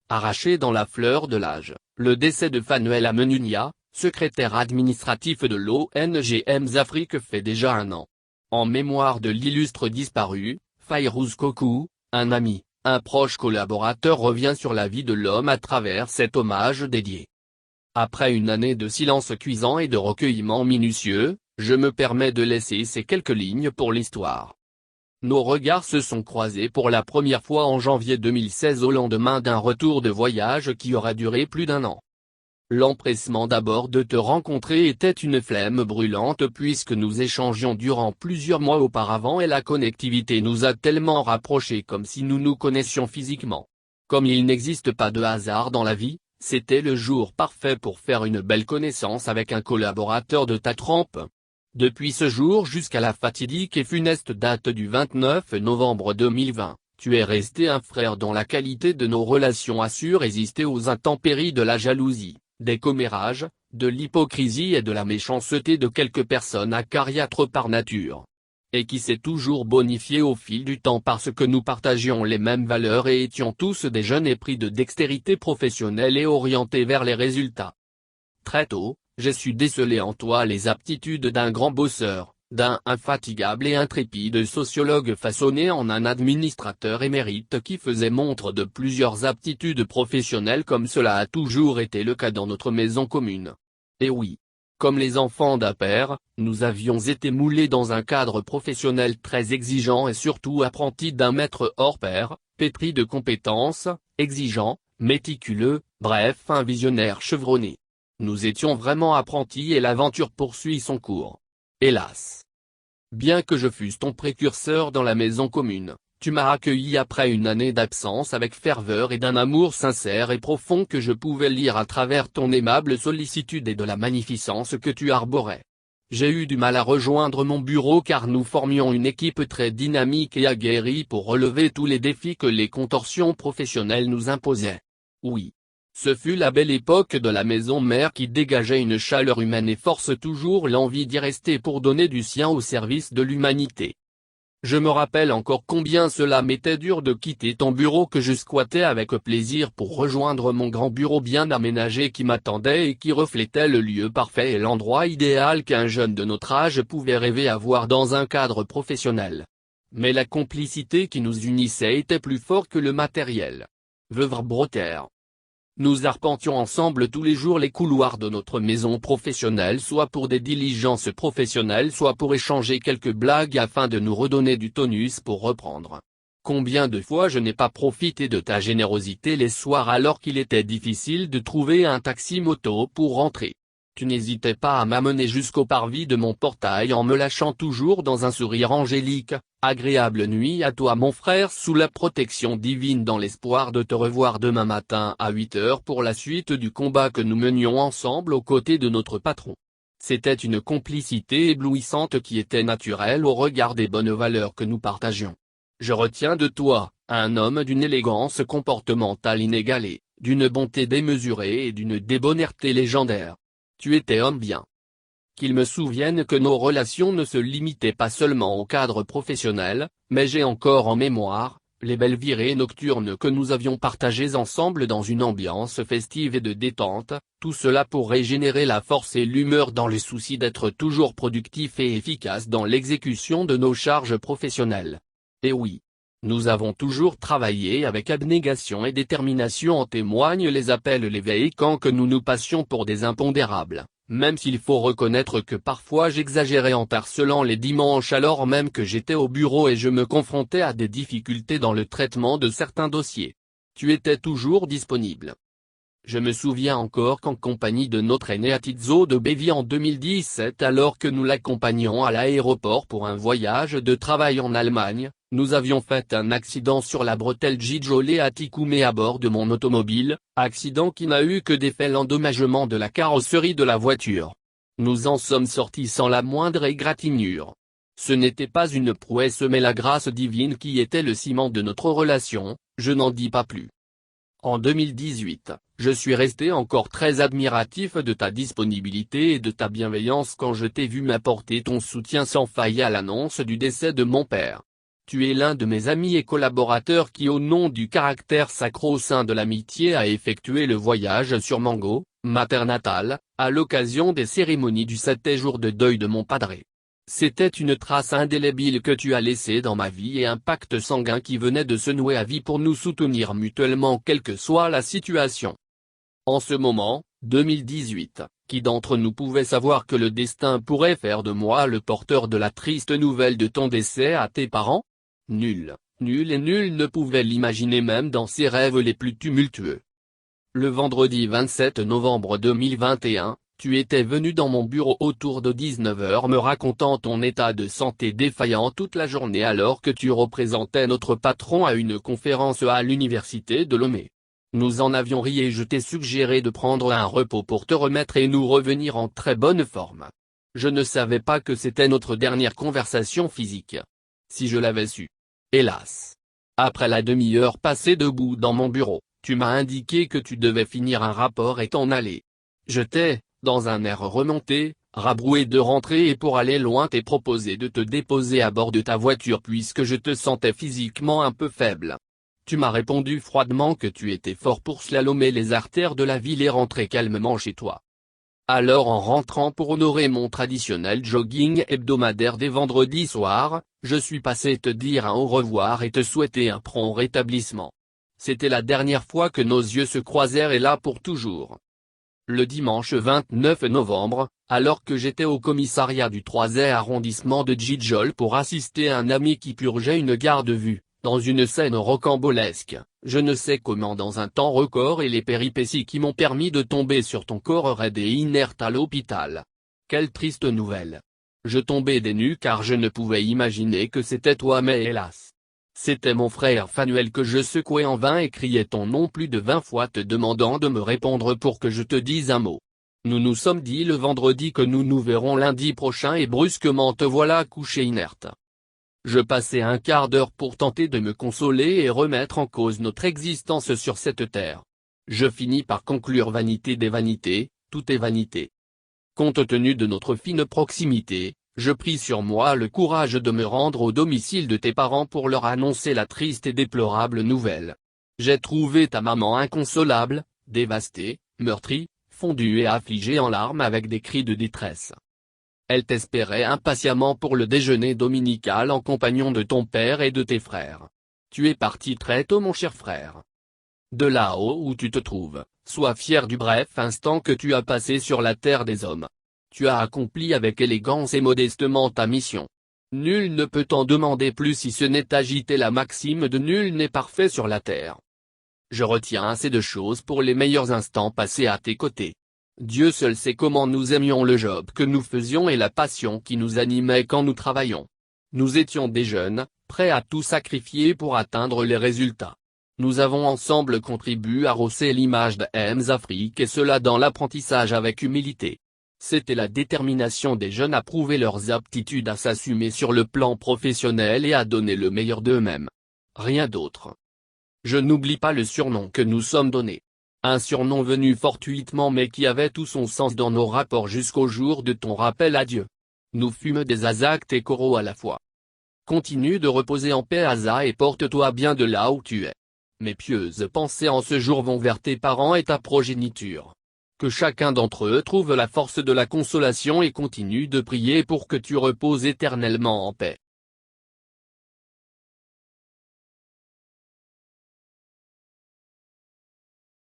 Arraché dans la fleur de l'âge, le décès de Fanuel Amenunia, secrétaire administratif de l'ONG Mzafrique fait déjà 1 an. En mémoire de l'illustre disparu, Fayrouz Kokou, un ami, un proche collaborateur revient sur la vie de l'homme à travers cet hommage dédié. Après une année de silence cuisant et de recueillement minutieux, je me permets de laisser ces quelques lignes pour l'histoire. Nos regards se sont croisés pour la première fois en janvier 2016 au lendemain d'un retour de voyage qui aura duré plus d'1 an. L'empressement d'abord de te rencontrer était une flemme brûlante puisque nous échangions durant plusieurs mois auparavant et la connectivité nous a tellement rapprochés comme si nous nous connaissions physiquement. Comme il n'existe pas de hasard dans la vie, c'était le jour parfait pour faire une belle connaissance avec un collaborateur de ta trempe. Depuis ce jour jusqu'à la fatidique et funeste date du 29 novembre 2020, tu es resté un frère dont la qualité de nos relations a su résister aux intempéries de la jalousie, des commérages, de l'hypocrisie et de la méchanceté de quelques personnes acariâtres par nature. Et qui s'est toujours bonifié au fil du temps parce que nous partagions les mêmes valeurs et étions tous des jeunes épris de dextérité professionnelle et orientés vers les résultats. Très tôt, j'ai su déceler en toi les aptitudes d'un grand bosseur, d'un infatigable et intrépide sociologue façonné en un administrateur émérite qui faisait montre de plusieurs aptitudes professionnelles comme cela a toujours été le cas dans notre maison commune. Et oui. Comme les enfants d'un père, nous avions été moulés dans un cadre professionnel très exigeant et surtout apprentis d'un maître hors pair, pétri de compétences, exigeant, méticuleux, bref un visionnaire chevronné. Nous étions vraiment apprentis et l'aventure poursuit son cours. Hélas. Bien que je fusse ton précurseur dans la maison commune, tu m'as accueilli après une année d'absence avec ferveur et d'un amour sincère et profond que je pouvais lire à travers ton aimable sollicitude et de la magnificence que tu arborais. J'ai eu du mal à rejoindre mon bureau car nous formions une équipe très dynamique et aguerrie pour relever tous les défis que les contorsions professionnelles nous imposaient. Oui. Ce fut la belle époque de la maison mère qui dégageait une chaleur humaine et force toujours l'envie d'y rester pour donner du sien au service de l'humanité. Je me rappelle encore combien cela m'était dur de quitter ton bureau que je squattais avec plaisir pour rejoindre mon grand bureau bien aménagé qui m'attendait et qui reflétait le lieu parfait et l'endroit idéal qu'un jeune de notre âge pouvait rêver avoir dans un cadre professionnel. Mais la complicité qui nous unissait était plus fort que le matériel. Veuve Broter. Nous arpentions ensemble tous les jours les couloirs de notre maison professionnelle soit pour des diligences professionnelles soit pour échanger quelques blagues afin de nous redonner du tonus pour reprendre. Combien de fois je n'ai pas profité de ta générosité les soirs alors qu'il était difficile de trouver un taxi-moto pour rentrer. Tu n'hésitais pas à m'amener jusqu'au parvis de mon portail en me lâchant toujours dans un sourire angélique. Agréable nuit à toi mon frère sous la protection divine dans l'espoir de te revoir demain matin à 8 h pour la suite du combat que nous menions ensemble aux côtés de notre patron. C'était une complicité éblouissante qui était naturelle au regard des bonnes valeurs que nous partagions. Je retiens de toi, un homme d'une élégance comportementale inégalée, d'une bonté démesurée et d'une débonnaire légendaire. Tu étais homme bien. Qu'il me souvienne que nos relations ne se limitaient pas seulement au cadre professionnel, mais j'ai encore en mémoire, les belles virées nocturnes que nous avions partagées ensemble dans une ambiance festive et de détente, tout cela pour régénérer la force et l'humeur dans le souci d'être toujours productif et efficace dans l'exécution de nos charges professionnelles. Et oui. Nous avons toujours travaillé avec abnégation et détermination en témoignent les appels les veillants que nous nous passions pour des impondérables. Même s'il faut reconnaître que parfois j'exagérais en harcelant les dimanches alors même que j'étais au bureau et je me confrontais à des difficultés dans le traitement de certains dossiers. Tu étais toujours disponible. Je me souviens encore qu'en compagnie de notre aîné Atizzo de Bévy en 2017 alors que nous l'accompagnions à l'aéroport pour un voyage de travail en Allemagne, nous avions fait un accident sur la bretelle Gijolé à Tikoumé à bord de mon automobile, accident qui n'a eu que des faits l'endommagement de la carrosserie de la voiture. Nous en sommes sortis sans la moindre égratignure. Ce n'était pas une prouesse mais la grâce divine qui était le ciment de notre relation, je n'en dis pas plus. En 2018, je suis resté encore très admiratif de ta disponibilité et de ta bienveillance quand je t'ai vu m'apporter ton soutien sans faille à l'annonce du décès de mon père. Tu es l'un de mes amis et collaborateurs qui au nom du caractère sacro-saint de l'amitié a effectué le voyage sur Mango, ma terre natale, à l'occasion des cérémonies du 7 jour de deuil de mon padre. C'était une trace indélébile que tu as laissée dans ma vie et un pacte sanguin qui venait de se nouer à vie pour nous soutenir mutuellement quelle que soit la situation. En ce moment, 2018, qui d'entre nous pouvait savoir que le destin pourrait faire de moi le porteur de la triste nouvelle de ton décès à tes parents? Nul, nul et nul ne pouvait l'imaginer même dans ses rêves les plus tumultueux. Le vendredi 27 novembre 2021, tu étais venu dans mon bureau autour de 19 h me racontant ton état de santé défaillant toute la journée alors que tu représentais notre patron à une conférence à l'université de Lomé. Nous en avions ri et je t'ai suggéré de prendre un repos pour te remettre et nous revenir en très bonne forme. Je ne savais pas que c'était notre dernière conversation physique. Si je l'avais su. Hélas. Après la demi-heure passée debout dans mon bureau, tu m'as indiqué que tu devais finir un rapport et t'en aller. Je t'ai, dans un air remonté, rabroué de rentrer et pour aller loin t'ai proposé de te déposer à bord de ta voiture puisque je te sentais physiquement un peu faible. Tu m'as répondu froidement que tu étais fort pour slalomer les artères de la ville et rentrer calmement chez toi. Alors en rentrant pour honorer mon traditionnel jogging hebdomadaire des vendredis soirs, je suis passé te dire un au revoir et te souhaiter un prompt rétablissement. C'était la dernière fois que nos yeux se croisèrent et là pour toujours. Le dimanche 29 novembre, alors que j'étais au commissariat du 3e arrondissement de Jijol pour assister à un ami qui purgeait une garde-vue, dans une scène rocambolesque, je ne sais comment dans un temps record et les péripéties qui m'ont permis de tomber sur ton corps raide et inerte à l'hôpital. Quelle triste nouvelle. Je tombais des nues car je ne pouvais imaginer que c'était toi mais hélas. C'était mon frère Fanuel que je secouais en vain et criais ton nom plus de 20 fois te demandant de me répondre pour que je te dise un mot. Nous nous sommes dit le vendredi que nous nous verrons lundi prochain et brusquement te voilà couché inerte. Je passais un quart d'heure pour tenter de me consoler et remettre en cause notre existence sur cette terre. Je finis par conclure vanité des vanités, tout est vanité. Compte tenu de notre fine proximité, je pris sur moi le courage de me rendre au domicile de tes parents pour leur annoncer la triste et déplorable nouvelle. J'ai trouvé ta maman inconsolable, dévastée, meurtrie, fondue et affligée en larmes avec des cris de détresse. Elle t'espérait impatiemment pour le déjeuner dominical en compagnon de ton père et de tes frères. Tu es parti très tôt mon cher frère. De là-haut où tu te trouves, sois fier du bref instant que tu as passé sur la terre des hommes. Tu as accompli avec élégance et modestement ta mission. Nul ne peut t'en demander plus si ce n'est agiter la maxime de nul n'est parfait sur la terre. Je retiens assez de choses pour les meilleurs instants passés à tes côtés. Dieu seul sait comment nous aimions le job que nous faisions et la passion qui nous animait quand nous travaillions. Nous étions des jeunes, prêts à tout sacrifier pour atteindre les résultats. Nous avons ensemble contribué à rosser l'image d'EMS Afrique et cela dans l'apprentissage avec humilité. C'était la détermination des jeunes à prouver leurs aptitudes à s'assumer sur le plan professionnel et à donner le meilleur d'eux-mêmes. Rien d'autre. Je n'oublie pas le surnom que nous sommes donnés. Un surnom venu fortuitement mais qui avait tout son sens dans nos rapports jusqu'au jour de ton rappel à Dieu. Nous fûmes des Azak et Koro à la fois. Continue de reposer en paix Asa et porte-toi bien de là où tu es. Mes pieuses pensées en ce jour vont vers tes parents et ta progéniture. Que chacun d'entre eux trouve la force de la consolation et continue de prier pour que tu reposes éternellement en paix.